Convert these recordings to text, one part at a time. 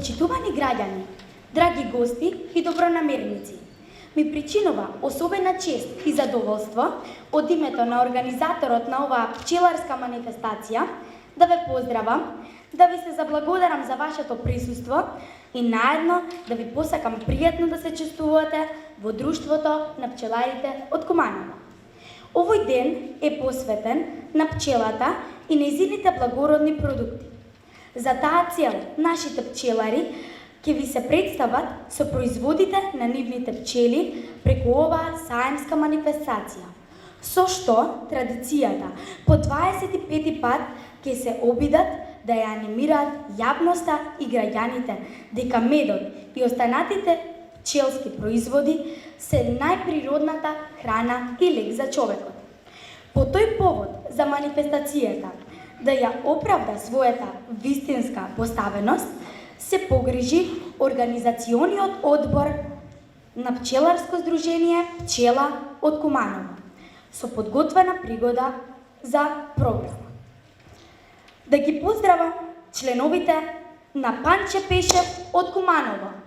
Почитувани граѓани, драги гости и добронамерници, ми причинува особена чест и задоволство од името на организаторот на оваа пчеларска манифестација да ве поздравам, да ви се заблагодарам за вашето присуство и наедно да ви посакам пријатно да се чувствувате во друштвото на пчеларите од Куманово. Овој ден е посветен на пчелата и нејзините благородни продукти. За таа цел, нашите пчелари ќе ви се представат со производите на нивните пчели преку оваа саемска манифестација, со што традицијата по 25 пат ќе се обидат да ја анимираат јавноста и граѓаните дека медот и останатите пчелски производи се најприродната храна и лек за човекот. По тој повод за манифестацијата да ја оправда својата вистинска поставеност, се погрижи Организациониот одбор на Пчеларско здружение Пчела од Куманово со подготвена пригода за програма. Да ги поздравам членовите на Панче Пешев од Куманово.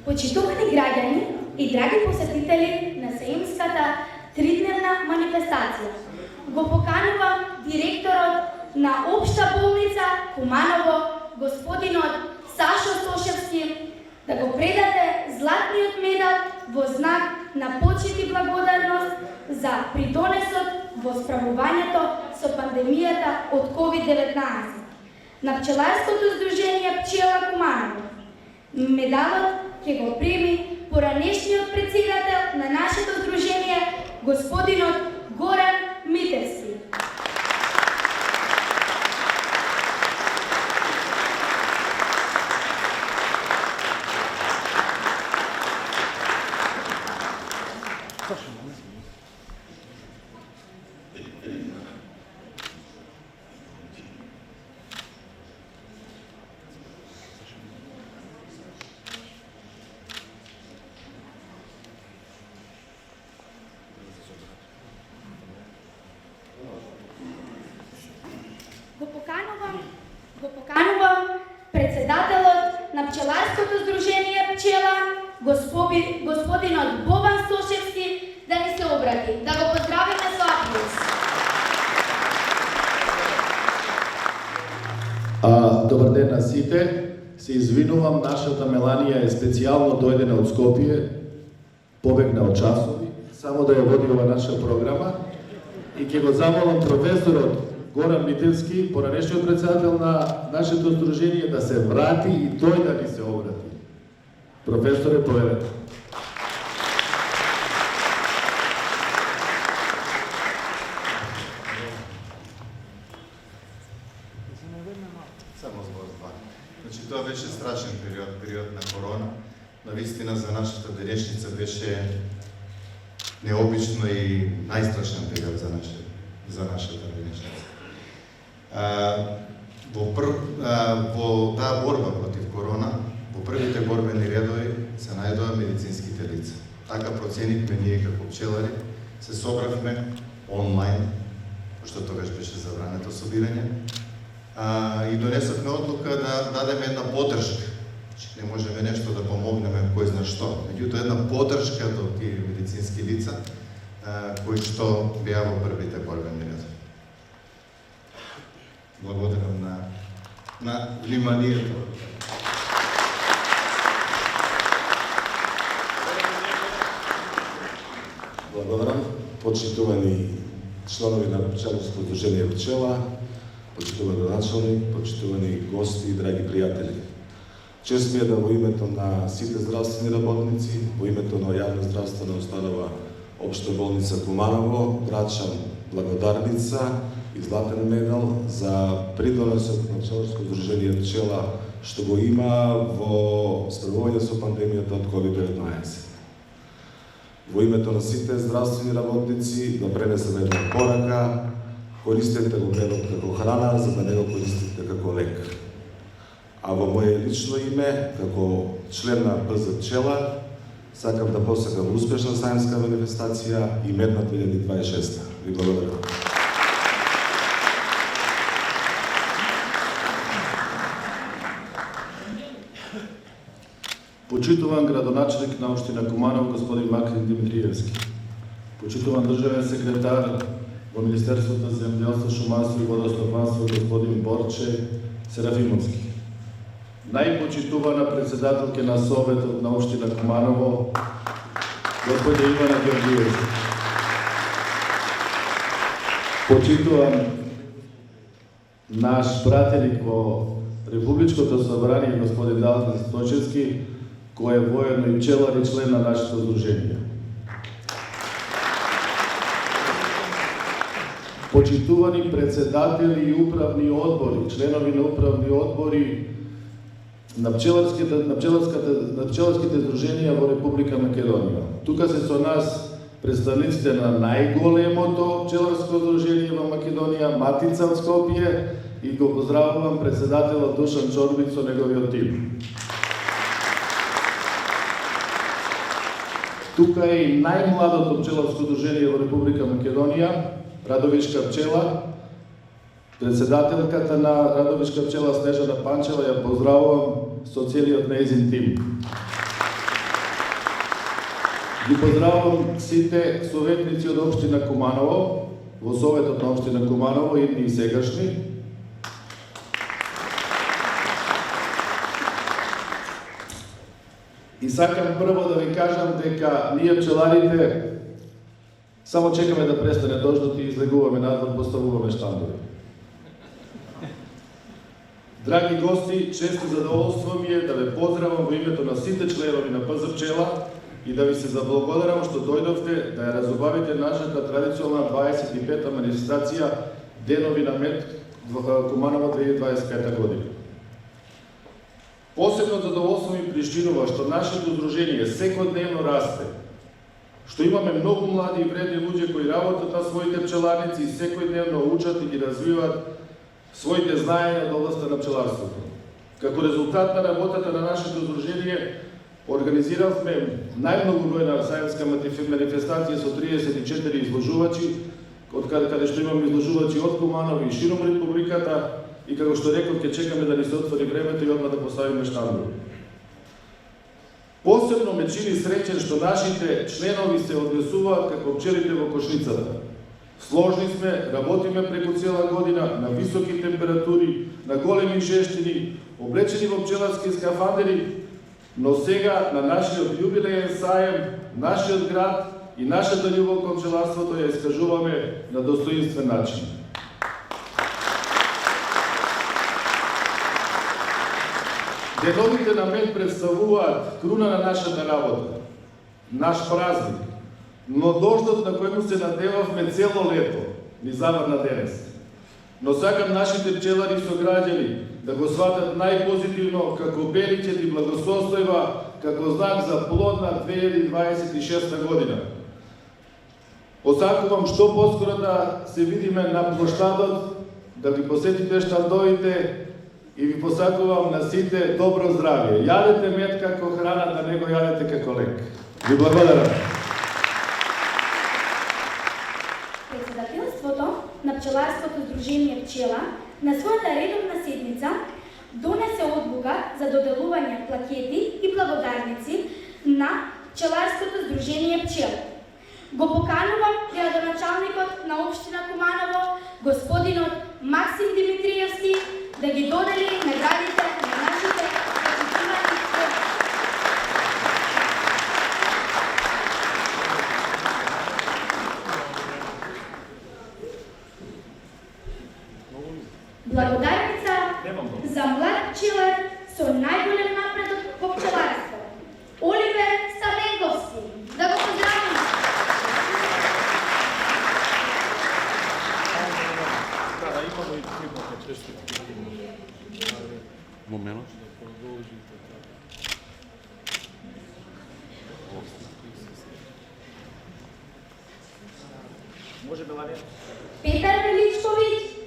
Почитувани граѓани и драги посетители на Сеимската тридневна манифестација, го поканувам директорот на Општа болница Куманово, господинот Сашо Стошевски, да го предаде златниот медал во знак на почит и благодарност за придонесот во справувањето со пандемијата од COVID-19 на Пчеларското здружение Пчела Куманово. Медалот ќе го прими поранешниот председател на нашето здружение, господинот Горан Митевски. Го поканувам председателот на Пчеларското здружение Пчела, господинот Бобан Стошевски, да ни се обрати. Да го поздравиме со аплауз. Добар ден на сите. Се извинувам, нашата Меланија е специјално дојдена од Скопје, побегна од часови, само да ја води ова наша програма и ќе го замолам професорот Горан Митевски, поранешниот председател на нашето здружение, да се врати и тој да ни се обрати. Професоре, повелете. Само збор. Значи, тоа беше страшен период на корона. Навистина за нашата денешница беше необично и најстрашен период за нашата денешница. Во таа борба против корона, во првите борбени редови се најдоа медицинските лица. Така проценивме ние како пчелари, се собравме онлайн, пошто тогаш беше забрането собирање, и донесовме одлука да дадеме една поддршка. Не можеме нешто да помогнеме кој знае што, меѓутоа една поддршка до тие медицински лица кои што беа во првите борбени редови. Благодарам на вниманието. Благодарам. Почитувани членови на Пчеларско здружение Пчела, почитувани началник, почитувани гости и драги пријатели. Чест ми е да во името на сите здравствени работници, во името на јавна здравствена установа Општа болница Куманово, врачам благодарница и златен медал за придонесот на Пчеларско здружение Пчела што го има во справување со пандемијата од COVID-19. Во името на сите здравствени работници да пренесем една порака: користете го медот како храна, за да не го користите како лек. А во моје лично име, како член на ПЗ Пчела, сакам да посакам успешна сајмска манифестација и медна 2026. Ви благодарам. Почитуван градоначелник на општина Куманово, господин Максим Димитриевски. Почитуван државен секретар во Министерството за земјоделство, шумарство и водостопанство, господин Борче Серафимовски. Најпочитувана председателка на Советот на општина Куманово, господин Ивана Георгиевски. Почитуван наш брателик во Републичкото собрание, господин Далтан Сточевски, кој е воедно и пчелар и член на нашето здружение. Почитувани председатели и управни одбори, членови на управни одбори на пчеларските здруженија во Република Македонија. Тука се со нас представниците на најголемото пчеларско здружение во Македонија, Матица од Скопје, и го поздравувам председателот Душан Чорбиц со неговиот тим. Тука е и најмладото пчеларско здружение во Република Македонија, Радовишка пчела. Председателката на Радовишка пчела Снежана Панчева ја поздравувам со целиот нејзин тим. Ги поздравувам сите советници од општина Куманово, во Советот на општина Куманово, идни и сегашни. И сакам прво да ви кажам дека ние пчеларите само чекаме да престане дождот и излегуваме надвор, поставуваме штандови. Драги гости, чест и задоволство ми е да ве поздравам во името на сите членови на ПЗ Пчела и да ви се заблагодарам што дојдовте да ја разубавите нашата традиционална 25-та манифестација Денови на мед во Куманово 2025 година. Посебно задоволство ми причинува што нашето здружение секојдневно расте, што имаме многу млади и вредни луѓе кои работат на своите пчеларници и секојдневно учат и ги развиваат своите знаења од областта на пчеларството. Како резултат на работата на нашето здружение, организиравме најмногу бројна сајмска манифестација со 34 изложувачи, каде што имаме изложувачи од Куманово и широм републиката, и како што реков, ќе чекаме да ни се отвори времето и одма да поставиме штандови. Посебно ме чини среќен што нашите членови се однесуваат како пчелите во кошницата. Сложни сме, работиме преку цела година, на високи температури, на големи жештини, облечени во пчеларски скафандери, но сега на нашиот јубилеен саем, нашиот град и нашата љубов кон пчеларството ја искажуваме на достоинствен начин. Деновите на мед представуваат круна на нашата работа, наш празник, но дождот на кој му се надевавме цело лето ни заврна денес. Но сакам нашите пчелари и сограѓани да го сватат најпозитивно како бериќет и благосостојба, како знак за плодна 2026 година. Посакувам што поскоро да се видиме на плоштадот, да ги посетите штандовите и ви посакувам на сите добро здравје. Јадете мед како храна, да не го јадете како лек. Ви благодарам. Председателството на пчеларското здружение Пчела на својата редовна седница донесе одлука за доделување плакети и благодарници на пчеларското здружение Пчела. Го поканувам градоначалникот на општина Куманово, господинот Максим Димитриевски, да ги додели наградите на нашите почитувани гости. Благодарница за млад пчелар со најголем напредок во пчеларство. Оливер Стаменковски. Да го поздравиме. Момент. Може Беларија? Петар Величковиќ.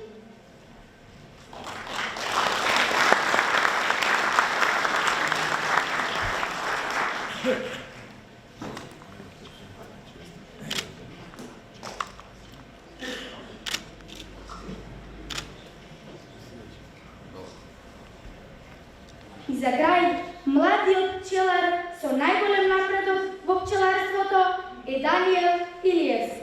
И за крај, младиот пчелар со најголем напредок во пчеларството е Даниел Илиевски.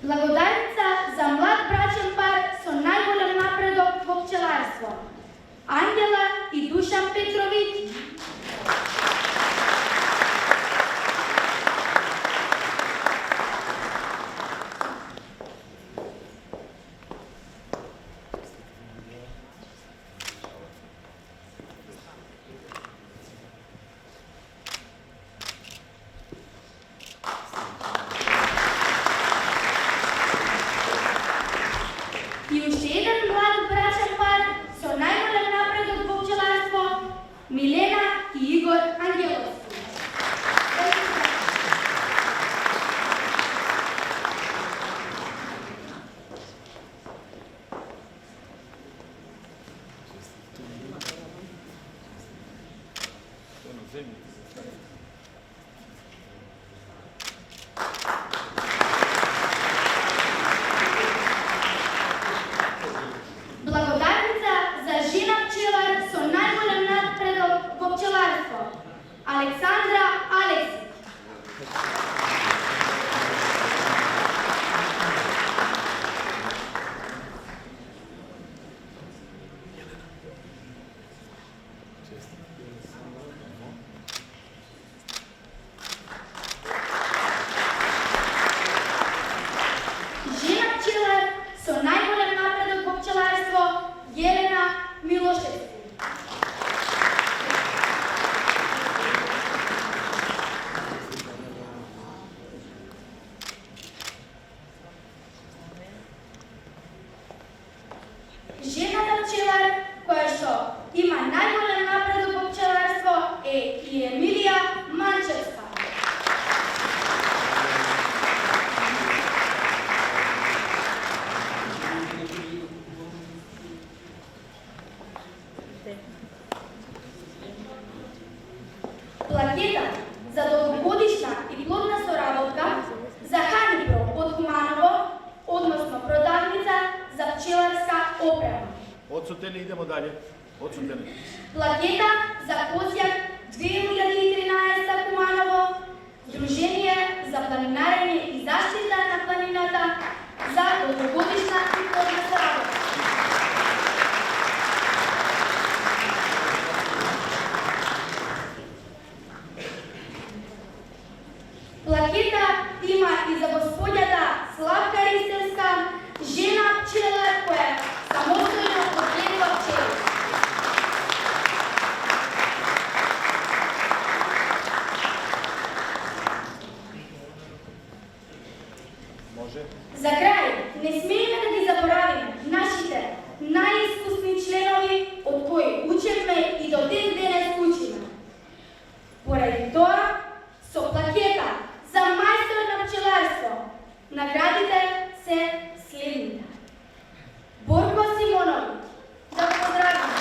Благодарница за млад брачен пар со најголем напредок во пчеларство. Ангела и Душан Петровиќ. И уште еден млад брачен пар со најголем напредок во пчеларство, Милена и Игор Ангеловски. Плакета за долгогодишна и плодна соработка за Ханипро од Куманово, односно продавница за пчеларска опрема. Одсутени, идемо далje. Одсутени. Плакета за Козјак 2013 Куманово, Сдружение за планинарење и заштита на планината за долгогодишна и плодна соработка. Плакета има и за господјата Славка Ристевска, жена пчелар која самостојно одгледува пчели. За крај, не смееме да ги заборавиме нашите најискусни членови од кои учевме и до ден денес учиме. Поради тоа, со плакета за мајстор на пчеларство, наградите се следните. Борко Симонови, да го поздравиме.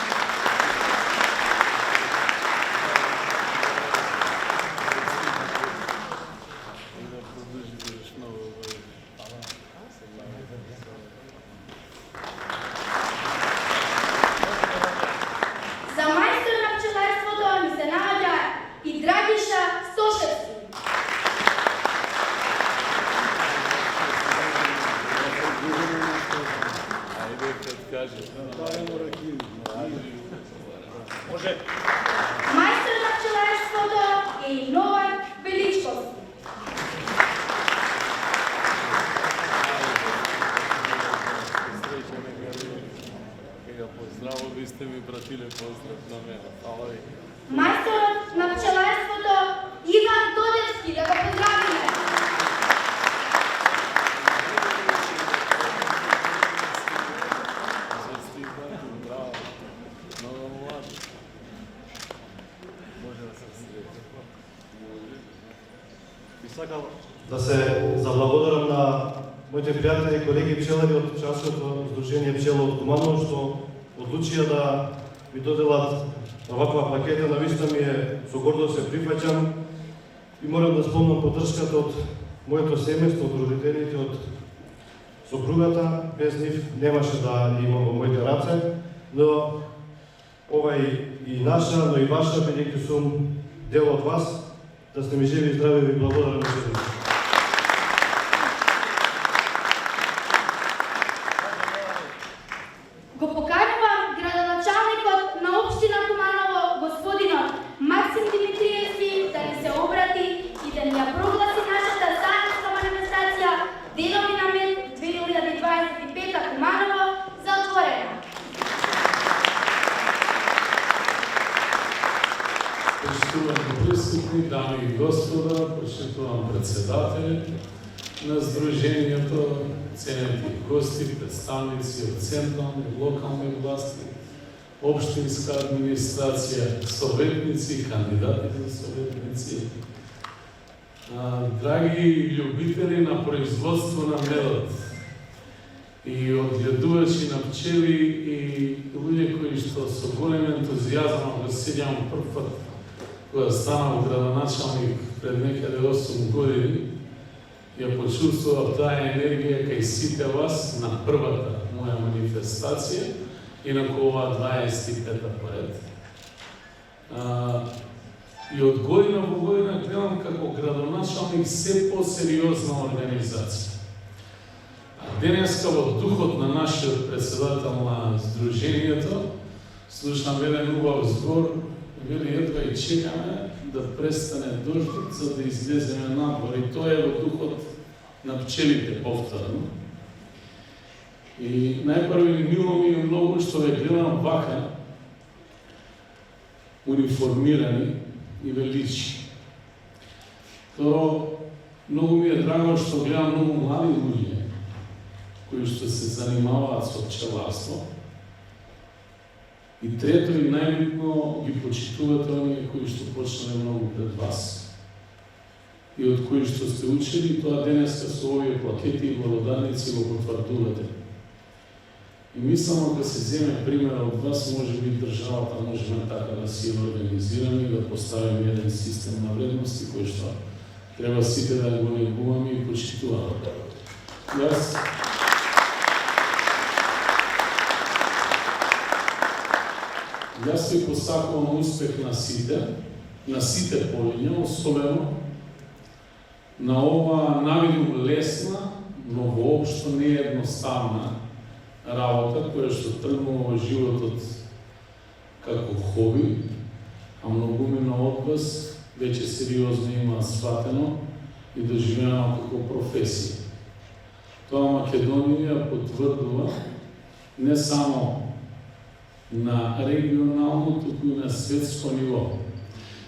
За мајстор на пчеларството ни се наоѓа и Драгиша Стошевски. Мајстор на пчеларството е и Новак Величковски. Здраво, ви сте ми братиле, поздрав на мене. Фала ви. Мајсторот на пчеларството Иван Тодевски, да го поздравиме. Честитам, браво. Много млад. Може да се среќа. Може. Би сакал да се заблагодарам на моите пријатели и колеги пчелари од пчеларското Сдружение Пчела од Куманово што одлучија да ми доделат оваква плакета. Навистина ми е, со гордост се прифаќам и морам да спомнам поддршката од моето семејство, од родителите, од сопругата. Без нив немаше да имам во моите раце, но ова и наша, но и ваша, бидејќи сум дел од вас, да сте ми живи и здрави, ви благодарам на се. Го поканувам градоначалникот на општина Куманово, господинот Максим Димитриевски, да ни се обрати и да ни ја прогласи нашата заедничка манифестација Денови на мед 2025 Куманово за отворена. Почитувани присутни, дами и господа, почитувам председател на Сдружението, ценети гости, представници од централни и локални власти, општинска администрација, советници, кандидати за советници, драги љубители на производство на медот и одгледувачи на пчели и луѓе кои што со голем ентузијазам го седјам прв пат кога станав градоначалник пред некаде 8 години, ја почувствував таа енергија кај сите вас на првата моја манифестација и на оваа 25-та поред. И од година во година гледам како градоначалник се по-сериозна организација. Денеска во духот на нашиот председател на Сдруженијето слушам еден убав збор, вели едва и чекаме да престане дождот за да излеземе надвор, и тоа е во духот на пчелите повторно. И најпрви мило ми е многу што ве гледам вака униформирани и величи. Второ, многу ми е драго што гледам многу млади луѓе кои што се занимаваат со пчеларство. И трето и најбитно ги почитувате оние кои што почнале многу пред вас и од кои што сте учили, тоа денеска со овие плакети и благодарници го потврдувате. И мислам, ако се земе пример од вас, може би државата можеме така да си организираме и да поставиме еден систем на вредности кој што треба сите да го негуваме и почитуваме. Јас ви посакувам успех на сите полиња, особено на ова навиду лесна, но воопшто не едноставна работа која што тргнува во животот како хоби, а многумина од вас веќе сериозно има сватено и доживено како професија. Тоа Македонија потврдува не само на регионално, туку и на светско ниво.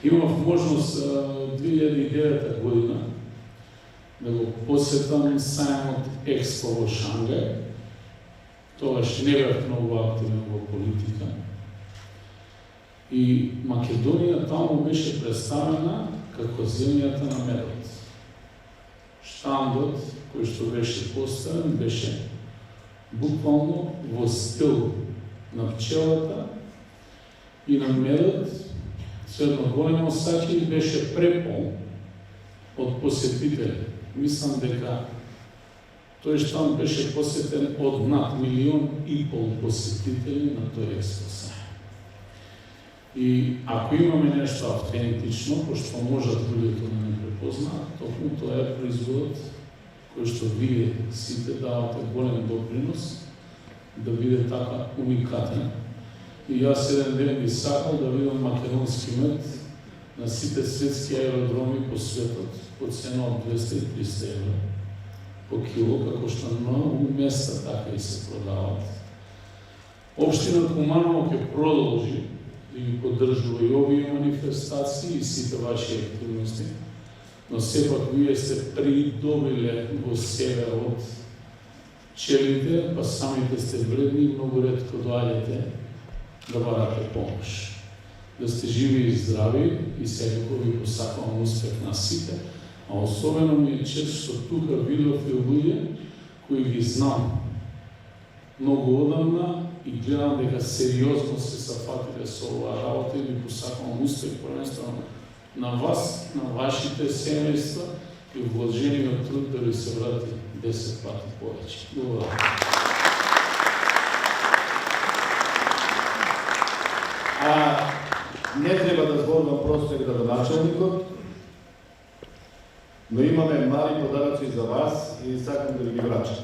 Имав можност 2009 година да го посетам сајмот Експо во Шангај. Тогаш не бев многу активен во политика. И Македонија таму беше представена како земјата на медот. Штандот кој што беше поставен беше буквално во стил на пчелата и на медот, со едно големо саќа беше препол од посетители. Мислам дека тој штанд беше посетен од над 1,5 милион посетители на тој експо. И ако имаме нешто автентично, пошто можат луѓето да не препознаат, токму тоа е производот кој што вие сите давате голем допринос да биде така уникатен. И јас еден ден би сакал да видам македонски мед на сите светски аеродроми по светот по цена од 200-300 евро по кило, како што на многу места така и се продават. Општина Куманово ќе продолжи да ги поддржува и овие манифестации и сите ваши активности, но сепак вие сте придобиле во север од пчелите, па самите сте вредни и многу ретко доаѓате да барате помош. Да сте живи и здрави и секако ви посакувам успех на сите, а особено ми е чест што тука видов и луѓе кои ги знам многу одамна и гледам дека сериозно се сафатиле со оваа работа и ви посакувам успех prvenstvено на вас, на вашите семејства и вложениот труд да ви се врати 10 пати повеќе. Благодарам. Не треба да зборувам просто градоначалникот, но имаме мали подароци за вас и сакам да ви ги врачам.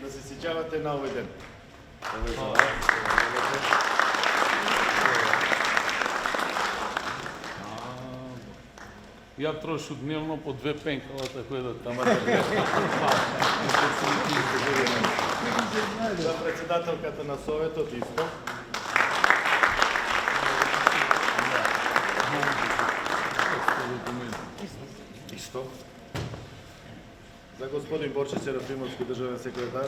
Да се сеќавате на овој ден. Ја трошу дневно по 2 пенкала, така да тама За председателката на Советот исто. Исто. За господин Борче Серафимовски, државен секретар.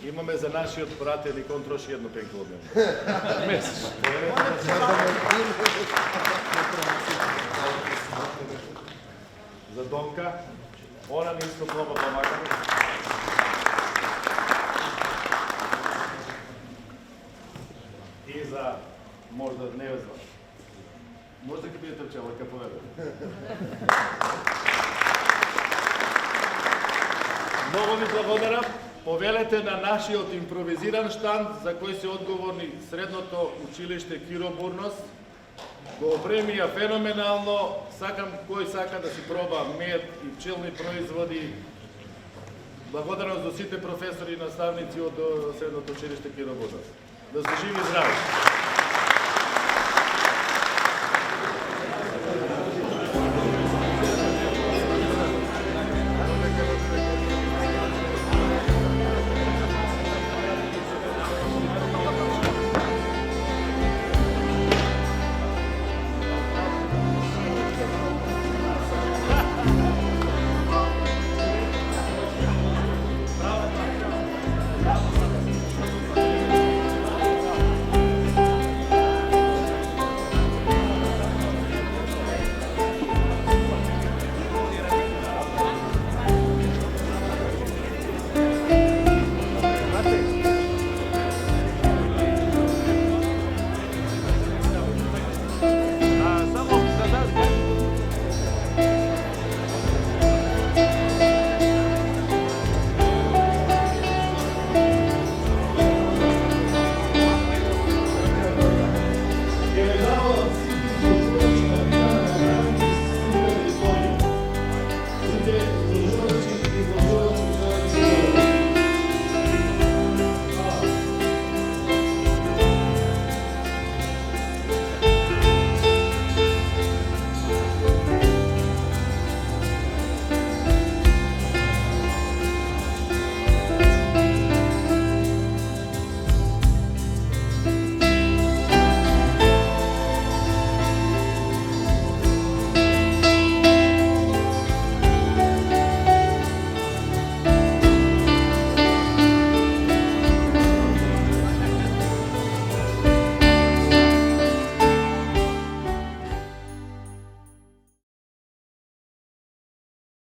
Имаме за нашиот пратен и контрош едно пенкало дневно. месечно. За Донка, она не иска проба помага. И за, можда не знам, можда ќе бидете пчела, ка поведам. Многу ви благодарам. Повелете на нашиот импровизиран штанд за кој се одговорни средното училиште Киро Бурнос. Го опремија феноменално. Сакам кој сака да си проба мед и пчелни производи. Благодарам за сите професори и наставници од средното училиште Киро Бурнос. Да се живи и здрави!